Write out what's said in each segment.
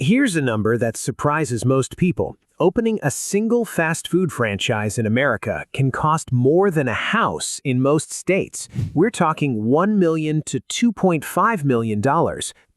Here's a number that surprises most people. Opening a single fast food franchise in America can cost more than a house in most states. We're talking $1 million to $2.5 million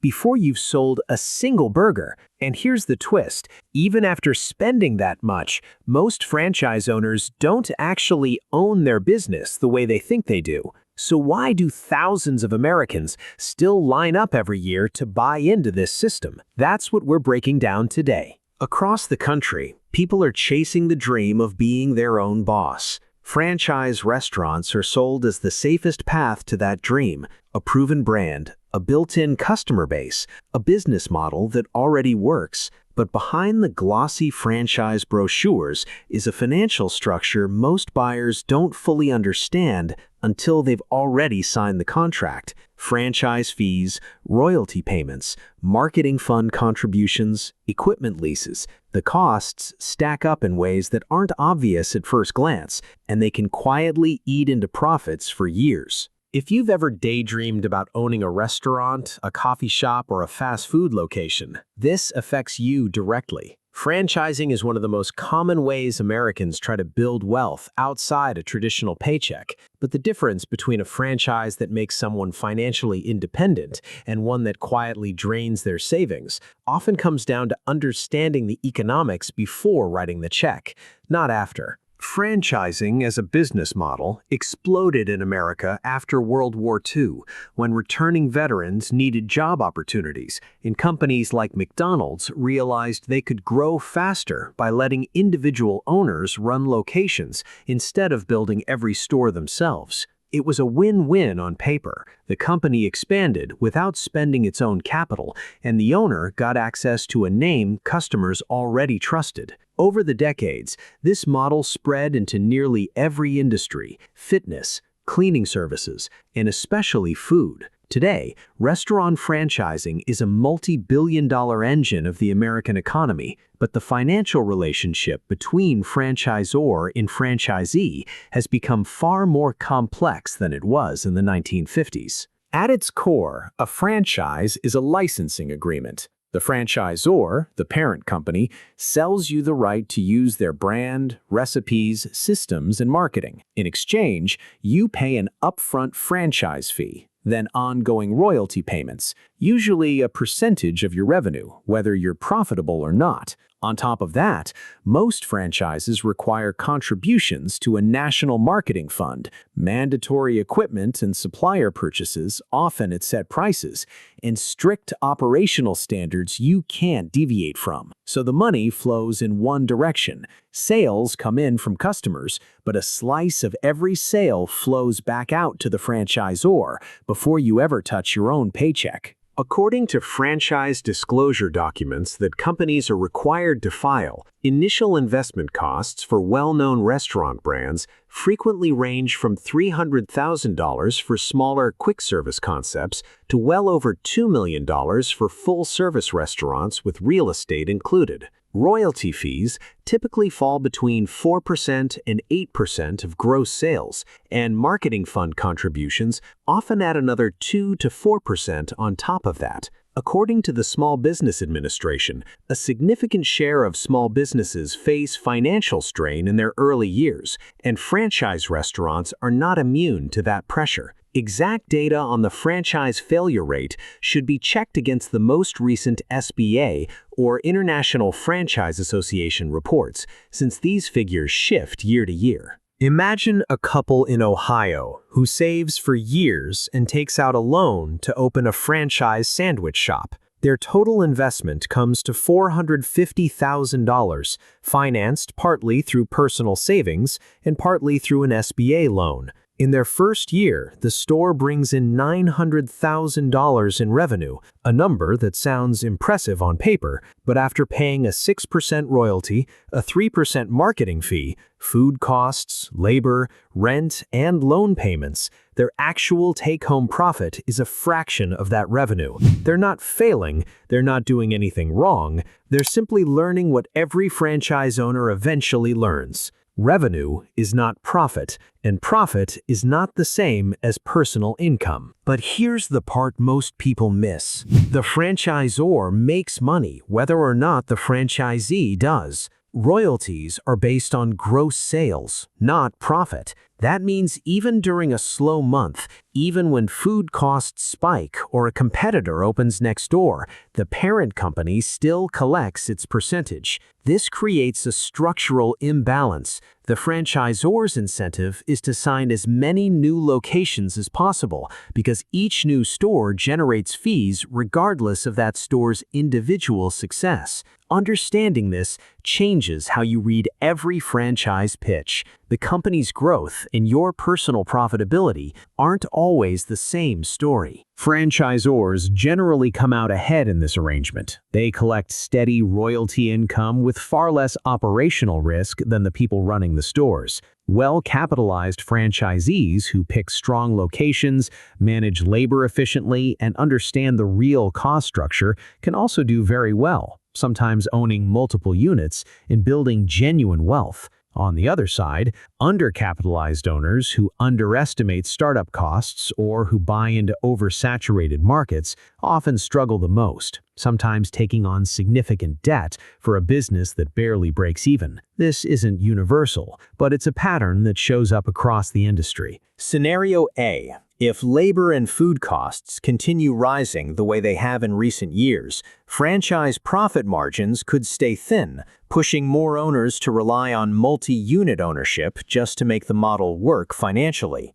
before you've sold a single burger. And here's the twist. Even after spending that much, most franchise owners don't actually own their business the way they think they do. So why do thousands of Americans still line up every year to buy into this system? That's what we're breaking down today. Across the country, people are chasing the dream of being their own boss. Franchise restaurants are sold as the safest path to that dream, a proven brand, a built-in customer base, a business model that already works. But behind the glossy franchise brochures is a financial structure most buyers don't fully understand until they've already signed the contract. Franchise fees, royalty payments, marketing fund contributions, equipment leases. The costs stack up in ways that aren't obvious at first glance, and they can quietly eat into profits for years. If you've ever daydreamed about owning a restaurant, a coffee shop, or a fast food location, this affects you directly. Franchising is one of the most common ways Americans try to build wealth outside a traditional paycheck. But the difference between a franchise that makes someone financially independent and one that quietly drains their savings often comes down to understanding the economics before writing the check, not after. Franchising as a business model exploded in America after World War II, when returning veterans needed job opportunities, and companies like McDonald's realized they could grow faster by letting individual owners run locations instead of building every store themselves. It was a win-win on paper. The company expanded without spending its own capital, and the owner got access to a name customers already trusted. Over the decades, this model spread into nearly every industry: fitness, cleaning services, and especially food. Today, restaurant franchising is a multi-billion-dollar engine of the American economy, but the financial relationship between franchisor and franchisee has become far more complex than it was in the 1950s. At its core, a franchise is a licensing agreement. The franchisor, the parent company, sells you the right to use their brand, recipes, systems, and marketing. In exchange, you pay an upfront franchise fee, then ongoing royalty payments, usually a percentage of your revenue, whether you're profitable or not. On top of that, most franchises require contributions to a national marketing fund, mandatory equipment and supplier purchases, often at set prices, and strict operational standards you can't deviate from. So the money flows in one direction. Sales come in from customers, but a slice of every sale flows back out to the franchisor before you ever touch your own paycheck. According to franchise disclosure documents that companies are required to file, initial investment costs for well-known restaurant brands frequently range from $300,000 for smaller quick-service concepts to well over $2 million for full-service restaurants with real estate included. Royalty fees typically fall between 4% and 8% of gross sales, and marketing fund contributions often add another 2 to 4% on top of that. According to the Small Business Administration, a significant share of small businesses face financial strain in their early years, and franchise restaurants are not immune to that pressure. Exact data on the franchise failure rate should be checked against the most recent SBA or International Franchise Association reports, since these figures shift year to year. Imagine a couple in Ohio who saves for years and takes out a loan to open a franchise sandwich shop. Their total investment comes to $450,000, financed partly through personal savings and partly through an SBA loan. In their first year, the store brings in $900,000 in revenue, a number that sounds impressive on paper, but after paying a 6% royalty, a 3% marketing fee, food costs, labor, rent, and loan payments, their actual take-home profit is a fraction of that revenue. They're not failing, they're not doing anything wrong, they're simply learning what every franchise owner eventually learns: Revenue is not profit, and profit is not the same as personal income. But here's the part most people miss. The franchisor makes money whether or not the franchisee does. Royalties are based on gross sales, not profit. That means even during a slow month, even when food costs spike or a competitor opens next door, the parent company still collects its percentage. This creates a structural imbalance. The franchisor's incentive is to sign as many new locations as possible because each new store generates fees regardless of that store's individual success. Understanding this changes how you read every franchise pitch. The company's growth and your personal profitability aren't always the same story. Franchisors generally come out ahead in this arrangement. They collect steady royalty income with far less operational risk than the people running the stores. Well-capitalized franchisees who pick strong locations, manage labor efficiently, and understand the real cost structure can also do very well, sometimes owning multiple units and building genuine wealth. On the other side, undercapitalized owners who underestimate startup costs or who buy into oversaturated markets often struggle the most, sometimes taking on significant debt for a business that barely breaks even. This isn't universal, but it's a pattern that shows up across the industry. Scenario A. If labor and food costs continue rising the way they have in recent years, franchise profit margins could stay thin, pushing more owners to rely on multi-unit ownership just to make the model work financially.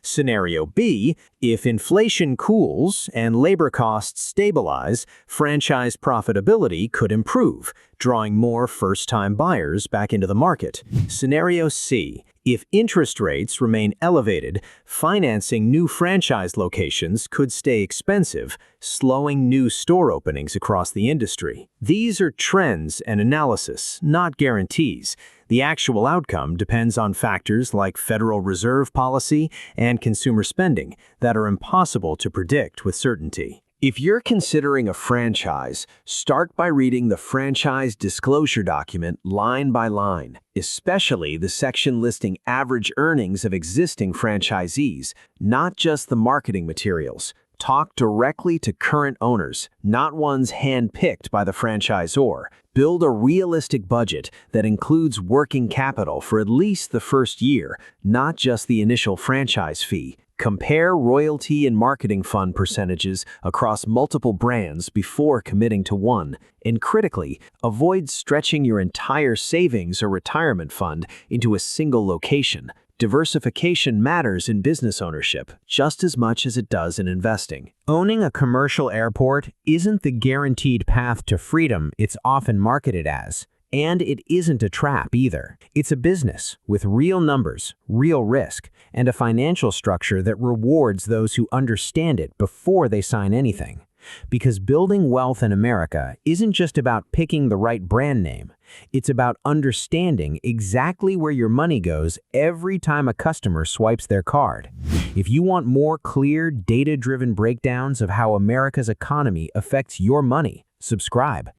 Scenario B, if inflation cools and labor costs stabilize, franchise profitability could improve, drawing more first-time buyers back into the market. Scenario C, if interest rates remain elevated, financing new franchise locations could stay expensive, slowing new store openings across the industry. These are trends and analysis, not guarantees. The actual outcome depends on factors like Federal Reserve policy and consumer spending that are impossible to predict with certainty. If you're considering a franchise, start by reading the franchise disclosure document line by line, especially the section listing average earnings of existing franchisees, not just the marketing materials. Talk directly to current owners, not ones hand-picked by the franchisor. Build a realistic budget that includes working capital for at least the first year, not just the initial franchise fee. Compare royalty and marketing fund percentages across multiple brands before committing to one. And critically, avoid stretching your entire savings or retirement fund into a single location. Diversification matters in business ownership just as much as it does in investing. Owning a commercial airport isn't the guaranteed path to freedom it's often marketed as. And it isn't a trap either. It's a business with real numbers, real risk, and a financial structure that rewards those who understand it before they sign anything. Because building wealth in America isn't just about picking the right brand name. It's about understanding exactly where your money goes every time a customer swipes their card. If you want more clear, data-driven breakdowns of how America's economy affects your money, subscribe.